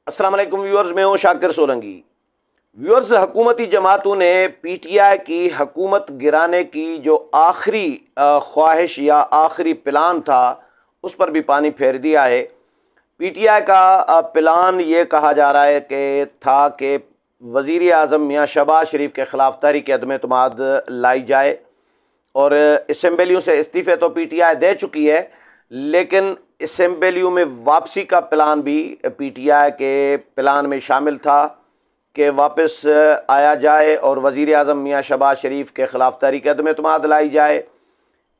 السلام علیکم ویورز، میں ہوں شاکر سولنگی۔ ویورز، حکومتی جماعتوں نے پی ٹی آئی کی حکومت گرانے کی جو آخری خواہش یا آخری پلان تھا اس پر بھی پانی پھیر دیا ہے۔ پی ٹی آئی کا پلان یہ کہا جا رہا ہے کہ وزیر اعظم میاں شہباز شریف کے خلاف تحریک عدم اعتماد لائی جائے، اور اسمبلیوں سے استعفے تو پی ٹی آئی دے چکی ہے، لیکن اسمبلیوں میں واپسی کا پلان بھی پی ٹی آئی کے پلان میں شامل تھا کہ واپس آیا جائے اور وزیر اعظم میاں شہباز شریف کے خلاف تحریک عدم اعتماد لائی جائے۔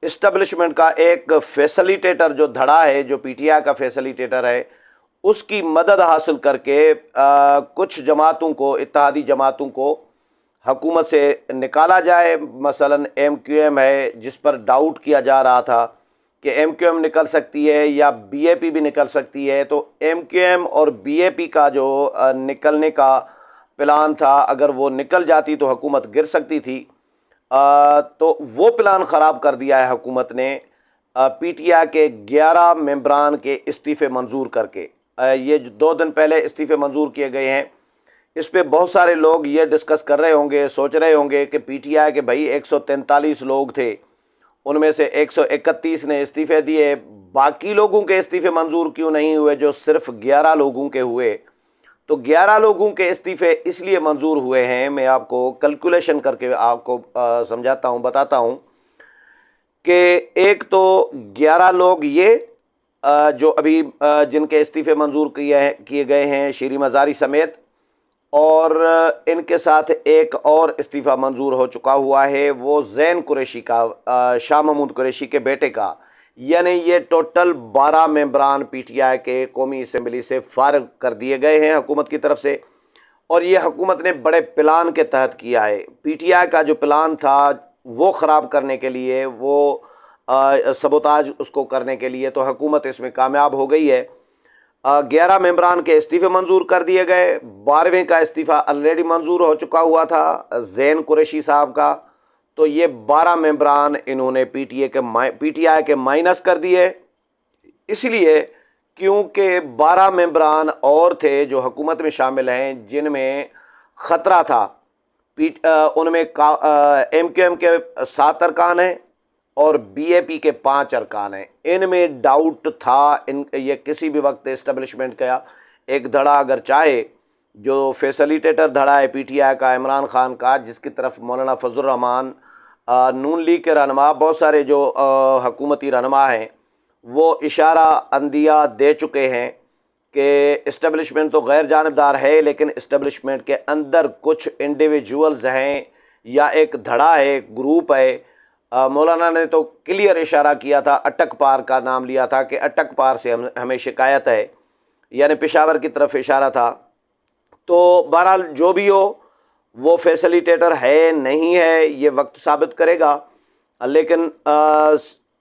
اسٹیبلشمنٹ کا ایک فیسلیٹیٹر جو دھڑا ہے، جو پی ٹی آئی کا فیسلیٹیٹر ہے، اس کی مدد حاصل کر کے کچھ جماعتوں کو، اتحادی جماعتوں کو حکومت سے نکالا جائے۔ مثلا ایم کیو ایم ہے، جس پر ڈاؤٹ کیا جا رہا تھا کہ ایم کیو ایم نکل سکتی ہے یا بی اے پی بھی نکل سکتی ہے، تو ایم کیو ایم اور بی اے پی کا جو نکلنے کا پلان تھا، اگر وہ نکل جاتی تو حکومت گر سکتی تھی، تو وہ پلان خراب کر دیا ہے حکومت نے پی ٹی آئی کے 11 ممبران کے استعفے منظور کر کے۔ یہ 2 دن پہلے استعفے منظور کیے گئے ہیں۔ اس پہ بہت سارے لوگ یہ ڈسکس کر رہے ہوں گے، سوچ رہے ہوں گے کہ پی ٹی آئی کے بھائی 143 لوگ تھے، ان میں سے 131 نے استعفے دیے، باقی لوگوں کے استعفے منظور کیوں نہیں ہوئے جو صرف 11 لوگوں کے ہوئے؟ تو 11 لوگوں کے استعفے اس لیے منظور ہوئے ہیں، میں آپ کو کیلکولیشن کر کے آپ کو سمجھاتا ہوں، بتاتا ہوں کہ ایک تو 11 لوگ یہ جو ابھی جن کے استعفے منظور کیے گئے ہیں شیریں مزاری سمیت، اور ان کے ساتھ ایک اور استعفیٰ منظور ہو چکا ہوا ہے، وہ زین قریشی کا، شاہ محمود قریشی کے بیٹے کا، یعنی یہ ٹوٹل 12 ممبران پی ٹی آئی کے قومی اسمبلی سے فارغ کر دیے گئے ہیں حکومت کی طرف سے۔ اور یہ حکومت نے بڑے پلان کے تحت کیا ہے۔ پی ٹی آئی کا جو پلان تھا وہ خراب کرنے کے لیے، وہ سبوتاج اس کو کرنے کے لیے، تو حکومت اس میں کامیاب ہو گئی ہے۔ 11 ممبران کے استعفے منظور کر دیے گئے، 12ویں کا استعفیٰ آلریڈی منظور ہو چکا ہوا تھا زین قریشی صاحب کا، تو یہ 12 ممبران انہوں نے پی ٹی آئی کے مائنس کر دیے، اس لیے کیونکہ 12 ممبران اور تھے جو حکومت میں شامل ہیں جن میں خطرہ تھا۔ ان میں ایم کیو ایم کے 7 ارکان ہیں اور بی اے پی کے 5 ارکان ہیں۔ ان میں ڈاؤٹ تھا، یہ کسی بھی وقت اسٹیبلشمنٹ کا ایک دھڑا اگر چاہے، جو فیسلیٹیٹر دھڑا ہے پی ٹی آئی کا عمران خان کا، جس کی طرف مولانا فضل الرحمان، نون لیگ کے رہنما، بہت سارے جو حکومتی رہنما ہیں، وہ اشارہ اندیہ دے چکے ہیں کہ اسٹیبلشمنٹ تو غیر جانبدار ہے، لیکن اسٹیبلشمنٹ کے اندر کچھ انڈیویجولز ہیں یا ایک دھڑا ہے، ایک گروپ ہے۔ مولانا نے تو کلیئر اشارہ کیا تھا، اٹک پار کا نام لیا تھا کہ اٹک پار سے ہمیں شکایت ہے، یعنی پشاور کی طرف اشارہ تھا۔ تو بہرحال جو بھی ہو، وہ فیسلیٹیٹر ہے نہیں ہے یہ وقت ثابت کرے گا، لیکن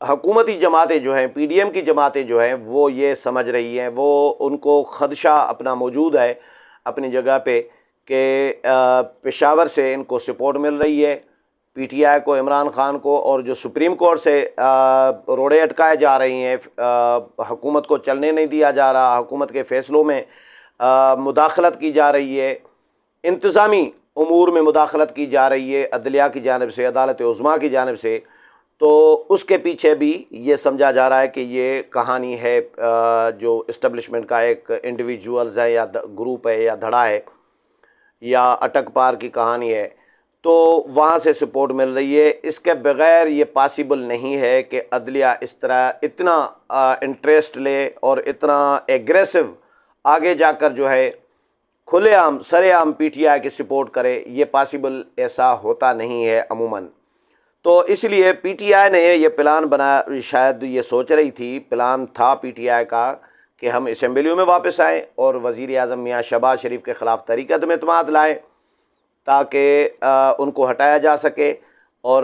حکومتی جماعتیں جو ہیں، پی ڈی ایم کی جماعتیں جو ہیں، وہ یہ سمجھ رہی ہیں، وہ ان کو خدشہ اپنا موجود ہے اپنی جگہ پہ کہ پشاور سے ان کو سپورٹ مل رہی ہے، پی ٹی آئی کو، عمران خان کو، اور جو سپریم کورٹ سے روڑے اٹکائے جا رہی ہیں، حکومت کو چلنے نہیں دیا جا رہا، حکومت کے فیصلوں میں مداخلت کی جا رہی ہے، انتظامی امور میں مداخلت کی جا رہی ہے عدلیہ کی جانب سے، عدالت عظمیٰ کی جانب سے، تو اس کے پیچھے بھی یہ سمجھا جا رہا ہے کہ یہ کہانی ہے، جو اسٹیبلشمنٹ کا ایک انڈیویجولز ہے یا گروپ ہے یا دھڑا ہے یا اٹک پار کی کہانی ہے، تو وہاں سے سپورٹ مل رہی ہے۔ اس کے بغیر یہ پاسبل نہیں ہے کہ عدلیہ اس طرح اتنا انٹرسٹ لے اور اتنا ایگریسو آگے جا کر جو ہے کھلے عام سرے عام پی ٹی آئی کی سپورٹ کرے، یہ پاسبل ایسا ہوتا نہیں ہے عموماً۔ تو اس لیے پی ٹی آئی نے یہ پلان بنایا، شاید یہ سوچ رہی تھی، پلان تھا پی ٹی آئی کا کہ ہم اسمبلیوں میں واپس آئیں اور وزیر اعظم میاں شہباز شریف کے خلاف تحریک عدم اعتماد لائیں تاکہ ان کو ہٹایا جا سکے، اور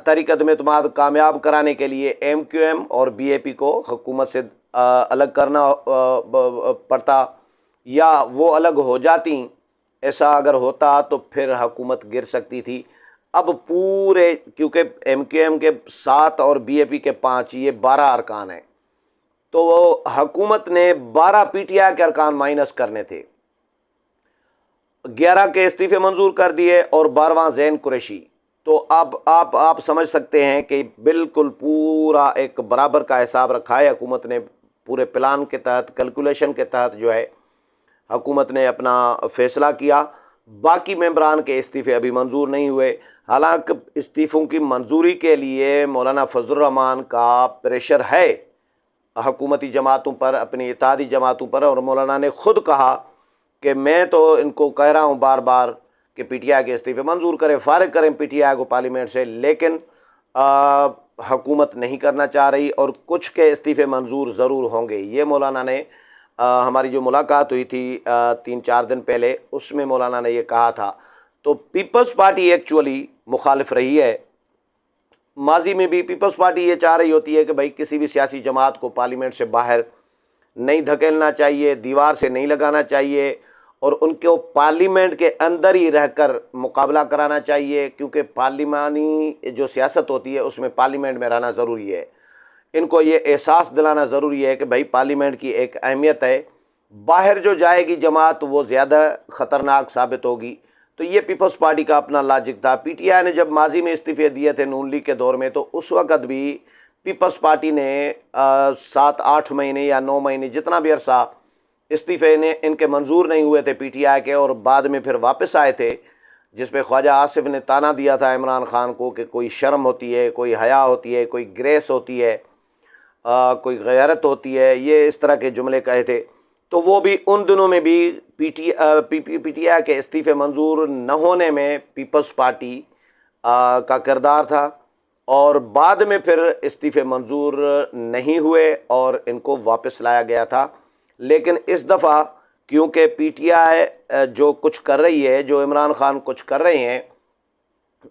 تحریک عدم اعتماد کامیاب کرانے کے لیے ایم کیو ایم اور بی اے پی کو حکومت سے الگ کرنا پڑتا، یا وہ الگ ہو جاتی۔ ایسا اگر ہوتا تو پھر حکومت گر سکتی تھی۔ اب پورے، کیونکہ ایم کیو ایم کے 7 اور بی اے پی کے 5، یہ 12 ارکان ہیں، تو حکومت نے 12 پی ٹی آئی کے ارکان مائنس کرنے تھے، 11 کے استعفے منظور کر دیے اور 12واں زین قریشی۔ تو اب آپ سمجھ سکتے ہیں کہ بالکل پورا ایک برابر کا حساب رکھا ہے حکومت نے، پورے پلان کے تحت، کیلکولیشن کے تحت جو ہے حکومت نے اپنا فیصلہ کیا۔ باقی ممبران کے استعفے ابھی منظور نہیں ہوئے، حالانکہ استعفوں کی منظوری کے لیے مولانا فضل الرحمان کا پریشر ہے حکومتی جماعتوں پر، اپنی اتحادی جماعتوں پر، اور مولانا نے خود کہا کہ میں تو ان کو کہہ رہا ہوں بار بار کہ پی ٹی آئی کے استعفے منظور کریں، فارغ کریں پی ٹی آئی کو پارلیمنٹ سے، لیکن حکومت نہیں کرنا چاہ رہی، اور کچھ کے استعفے منظور ضرور ہوں گے۔ یہ مولانا نے ہماری جو ملاقات ہوئی تھی 3-4 دن پہلے، اس میں مولانا نے یہ کہا تھا۔ تو پیپلز پارٹی ایکچولی مخالف رہی ہے، ماضی میں بھی پیپلز پارٹی یہ چاہ رہی ہوتی ہے کہ بھائی کسی بھی سیاسی جماعت کو پارلیمنٹ سے باہر نہیں دھکیلنا چاہیے، دیوار سے نہیں لگانا چاہیے، اور ان کو پارلیمنٹ کے اندر ہی رہ کر مقابلہ کرانا چاہیے، کیونکہ پارلیمانی جو سیاست ہوتی ہے اس میں پارلیمنٹ میں رہنا ضروری ہے۔ ان کو یہ احساس دلانا ضروری ہے کہ بھائی پارلیمنٹ کی ایک اہمیت ہے، باہر جو جائے گی جماعت وہ زیادہ خطرناک ثابت ہوگی۔ تو یہ پیپلز پارٹی کا اپنا لاجک تھا۔ پی ٹی آئی نے جب ماضی میں استعفے دیے تھے نون لیگ کے دور میں، تو اس وقت بھی پیپلز پارٹی نے 7-8 مہینے یا 9 مہینے جتنا بھی عرصہ استعفے ان کے منظور نہیں ہوئے تھے پی ٹی آئی کے، اور بعد میں پھر واپس آئے تھے، جس پہ خواجہ آصف نے طعنہ دیا تھا عمران خان کو کہ کوئی شرم ہوتی ہے، کوئی حیا ہوتی ہے، کوئی گریس ہوتی ہے، کوئی غیرت ہوتی ہے، یہ اس طرح کے جملے کہے تھے۔ تو وہ بھی ان دنوں میں بھی پی ٹی آئی کے استعفے منظور نہ ہونے میں پیپلز پارٹی کا کردار تھا، اور بعد میں پھر استعفے منظور نہیں ہوئے اور ان کو واپس لایا گیا تھا۔ لیکن اس دفعہ کیونکہ پی ٹی آئی جو کچھ کر رہی ہے، جو عمران خان کچھ کر رہے ہیں،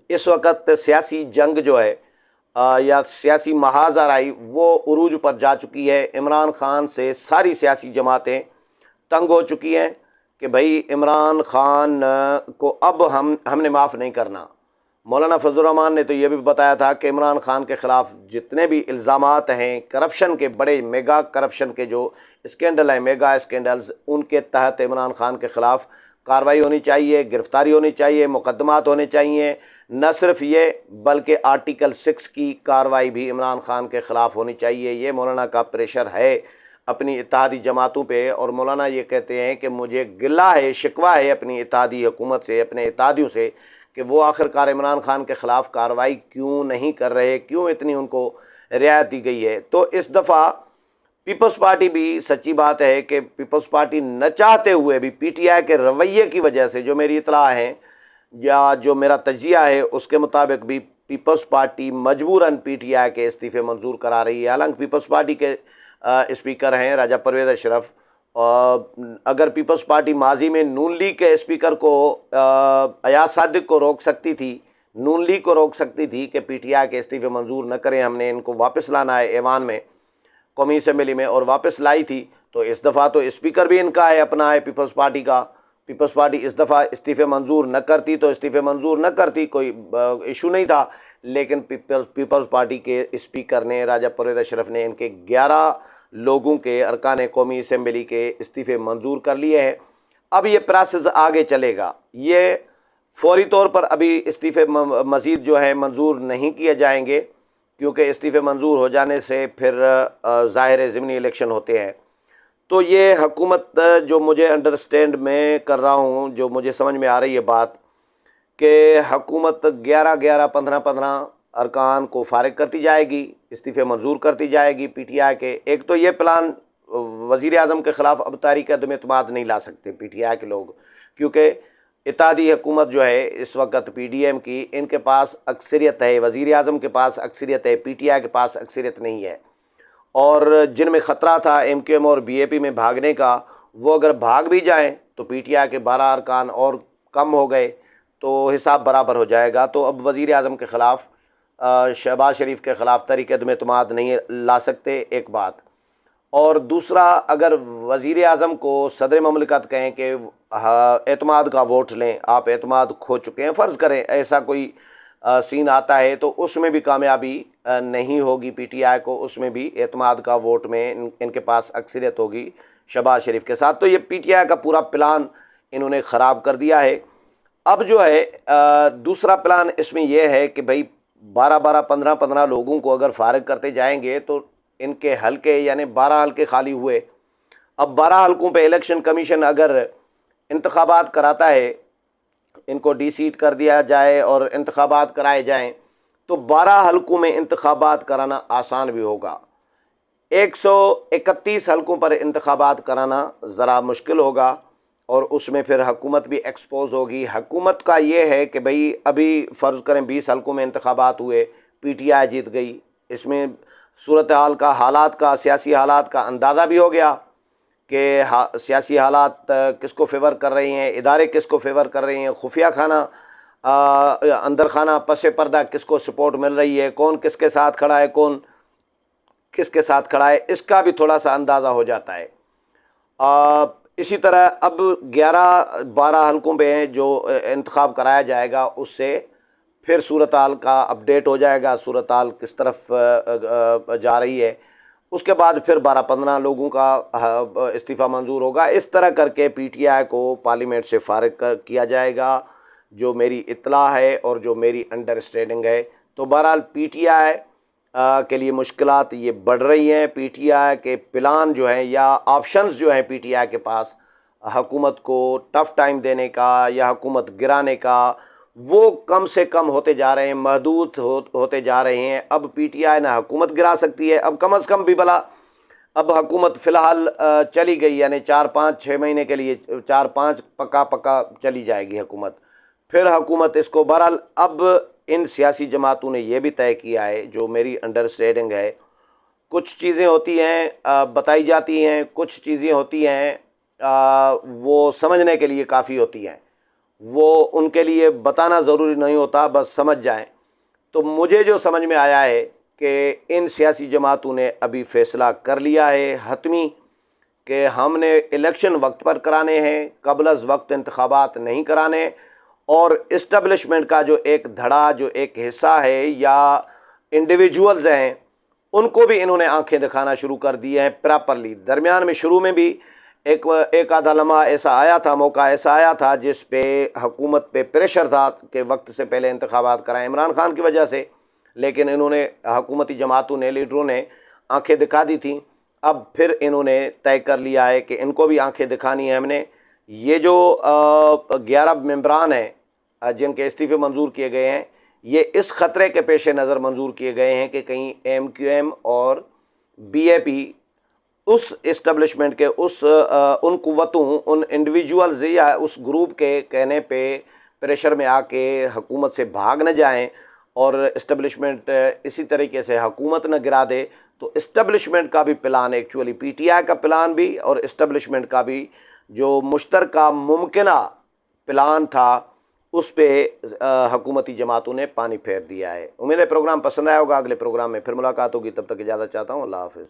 اس وقت سیاسی جنگ جو ہے یا سیاسی محاذ آرائی وہ عروج پر جا چکی ہے۔ عمران خان سے ساری سیاسی جماعتیں تنگ ہو چکی ہیں کہ بھائی عمران خان کو اب ہم نے معاف نہیں کرنا۔ مولانا فضل الرحمان نے تو یہ بھی بتایا تھا کہ عمران خان کے خلاف جتنے بھی الزامات ہیں کرپشن کے، بڑے میگا کرپشن کے جو اسکینڈل ہیں، میگا اسکینڈلز، ان کے تحت عمران خان کے خلاف کارروائی ہونی چاہیے، گرفتاری ہونی چاہیے، مقدمات ہونے چاہیے۔ نہ صرف یہ بلکہ آرٹیکل 6 کی کارروائی بھی عمران خان کے خلاف ہونی چاہیے۔ یہ مولانا کا پریشر ہے اپنی اتحادی جماعتوں پہ، اور مولانا یہ کہتے ہیں کہ مجھے گلہ ہے، شکوہ ہے اپنی اتحادی حکومت سے، اپنے اتحادیوں سے، کہ وہ آخرکار عمران خان کے خلاف کارروائی کیوں نہیں کر رہے، کیوں اتنی ان کو رعایت دی گئی ہے۔ تو اس دفعہ پیپلز پارٹی بھی، سچی بات ہے کہ پیپلز پارٹی نہ چاہتے ہوئے بھی پی ٹی آئی کے رویے کی وجہ سے، جو میری اطلاع ہے یا جو میرا تجزیہ ہے اس کے مطابق بھی پیپلز پارٹی مجبوراً پی ٹی آئی کے استعفے منظور کرا رہی ہے۔ حالانکہ پیپلز پارٹی کے اسپیکر ہیں راجہ پرویز اشرف، اگر پیپلز پارٹی ماضی میں نون لیگ کے اسپیکر کو ایاز صادق کو روک سکتی تھی، نون لیگ کو روک سکتی تھی کہ پی ٹی آئی کے استعفے منظور نہ کریں، ہم نے ان کو واپس لانا ہے ایوان میں، قومی اسمبلی میں، اور واپس لائی تھی، تو اس دفعہ تو اسپیکر بھی ان کا ہے، اپنا ہے پیپلز پارٹی کا۔ پیپلز پارٹی اس دفعہ استعفے منظور نہ کرتی تو استعفے منظور نہ کرتی، کوئی ایشو نہیں تھا، لیکن پیپلز پارٹی کے اسپیکر نے، راجہ پرویز اشرف نے، ان کے 11 لوگوں کے ارکان قومی اسمبلی کے استعفے منظور کر لیے ہیں۔ اب یہ پروسیس آگے چلے گا، یہ فوری طور پر ابھی استعفے مزید جو ہے منظور نہیں کیے جائیں گے، کیونکہ استعفے منظور ہو جانے سے پھر ظاہر ضمنی الیکشن ہوتے ہیں۔ تو یہ حکومت جو مجھے انڈرسٹینڈ میں کر رہا ہوں، جو مجھے سمجھ میں آ رہی ہے بات، کہ حکومت 11-11 15-15 ارکان کو فارغ کرتی جائے گی، استعفے منظور کرتی جائے گی پی ٹی آئی کے۔ ایک تو یہ پلان، وزیر اعظم کے خلاف اب تحریک عدم اعتماد نہیں لا سکتے پی ٹی آئی کے لوگ، کیونکہ اتحادی حکومت جو ہے اس وقت پی ڈی ایم کی، ان کے پاس اکثریت ہے، وزیر اعظم کے پاس اکثریت ہے، پی ٹی آئی کے پاس اکثریت نہیں ہے، اور جن میں خطرہ تھا ایم کیو ایم اور بی اے پی میں بھاگنے کا، وہ اگر بھاگ بھی جائیں تو پی ٹی آئی کے 12 ارکان اور کم ہو گئے تو حساب برابر ہو جائے گا۔ تو اب وزیر اعظم کے خلاف، شہباز شریف کے خلاف تحریک عدم اعتماد نہیں لا سکتے، ایک بات۔ اور دوسرا، اگر وزیر اعظم کو صدر مملکت کہیں کہ اعتماد کا ووٹ لیں، آپ اعتماد کھو چکے ہیں، فرض کریں ایسا کوئی سین آتا ہے، تو اس میں بھی کامیابی نہیں ہوگی پی ٹی آئی کو، اس میں بھی اعتماد کا ووٹ میں ان کے پاس اکثریت ہوگی شہباز شریف کے ساتھ۔ تو یہ پی ٹی آئی کا پورا پلان انہوں نے خراب کر دیا ہے۔ اب جو ہے دوسرا پلان اس میں یہ ہے کہ بھئی 12 لوگوں کو اگر فارغ کرتے جائیں گے تو ان کے حلقے یعنی 12 حلقے خالی ہوئے۔ اب 12 حلقوں پہ الیکشن کمیشن اگر انتخابات کراتا ہے، ان کو ڈی سیٹ کر دیا جائے اور انتخابات کرائے جائیں تو 12 حلقوں میں انتخابات کرانا آسان بھی ہوگا۔ 131 حلقوں پر انتخابات کرانا ذرا مشکل ہوگا، اور اس میں پھر حکومت بھی ایکسپوز ہوگی۔ حکومت کا یہ ہے کہ بھئی ابھی فرض کریں 20 حلقوں میں انتخابات ہوئے، پی ٹی آئی جیت گئی، اس میں صورتحال کا، حالات کا، سیاسی حالات کا اندازہ بھی ہو گیا کہ سیاسی حالات کس کو فیور کر رہی ہیں، ادارے کس کو فیور کر رہے ہیں، خفیہ خانہ اندر خانہ پس پردہ کس کو سپورٹ مل رہی ہے، کون کس کے ساتھ کھڑا ہے، کون کس کے ساتھ کھڑا ہے، اس کا بھی تھوڑا سا اندازہ ہو جاتا ہے۔ اسی طرح اب 12 حلقوں پہ جو انتخاب کرایا جائے گا اس سے پھر صورتحال کا اپڈیٹ ہو جائے گا، صورتحال کس طرف جا رہی ہے۔ اس کے بعد پھر 12-15 لوگوں کا استعفیٰ منظور ہوگا۔ اس طرح کر کے پی ٹی آئی کو پارلیمنٹ سے فارغ کیا جائے گا، جو میری اطلاع ہے اور جو میری انڈرسٹینڈنگ ہے۔ تو بہرحال پی ٹی آئی کے لیے مشکلات یہ بڑھ رہی ہیں۔ پی ٹی آئی کے پلان جو ہیں یا آپشنز جو ہیں پی ٹی آئی کے پاس حکومت کو ٹف ٹائم دینے کا یا حکومت گرانے کا، وہ کم سے کم ہوتے جا رہے ہیں، محدود ہوتے جا رہے ہیں۔ اب پی ٹی آئی نہ حکومت گرا سکتی ہے، اب کم از کم بھی بھلا اب حکومت فی الحال چلی گئی، یعنی 4-5-6 مہینے کے لیے 4-5 پکا چلی جائے گی حکومت، پھر حکومت اس کو بہرحال اب ان سیاسی جماعتوں نے یہ بھی طے کیا ہے، جو میری انڈرسٹینڈنگ ہے، کچھ چیزیں ہوتی ہیں بتائی جاتی ہیں، کچھ چیزیں ہوتی ہیں وہ سمجھنے کے لیے کافی ہوتی ہیں، وہ ان کے لیے بتانا ضروری نہیں ہوتا، بس سمجھ جائیں۔ تو مجھے جو سمجھ میں آیا ہے کہ ان سیاسی جماعتوں نے ابھی فیصلہ کر لیا ہے حتمی کہ ہم نے الیکشن وقت پر کرانے ہیں، قبل از وقت انتخابات نہیں کرانے، اور اسٹیبلشمنٹ کا جو ایک دھڑا، جو ایک حصہ ہے یا انڈیویجولز ہیں، ان کو بھی انہوں نے آنکھیں دکھانا شروع کر دی ہیں پراپرلی۔ درمیان میں شروع میں بھی ایک آدھا لمحہ ایسا آیا تھا، موقع ایسا آیا تھا جس پہ حکومت پہ پریشر تھا کہ وقت سے پہلے انتخابات کرائیں عمران خان کی وجہ سے، لیکن انہوں نے حکومتی جماعتوں نے، لیڈروں نے آنکھیں دکھا دی تھیں۔ اب پھر انہوں نے طے کر لیا ہے کہ ان کو بھی آنکھیں دکھانی ہیں ہم نے۔ یہ جو 11 ممبران ہیں جن کے استعفے منظور کیے گئے ہیں، یہ اس خطرے کے پیش نظر منظور کیے گئے ہیں کہ کہیں ایم کیو ایم اور بی اے پی اس اسٹیبلشمنٹ کے ان قوتوں، ان انڈیویجولز یا اس گروپ کے کہنے پہ پریشر میں آ کے حکومت سے بھاگ نہ جائیں اور اسٹیبلشمنٹ اسی طریقے سے حکومت نہ گرا دے۔ تو اسٹیبلشمنٹ کا بھی plan, actually P T I کا پلان بھی اور اسٹیبلشمنٹ کا بھی جو مشترکہ ممکنہ پلان تھا، اس پہ حکومتی جماعتوں نے پانی پھیر دیا ہے۔ امید ہے پروگرام پسند آیا ہوگا، اگلے پروگرام میں پھر ملاقات ہوگی، تب تک اجازت چاہتا ہوں، اللہ حافظ۔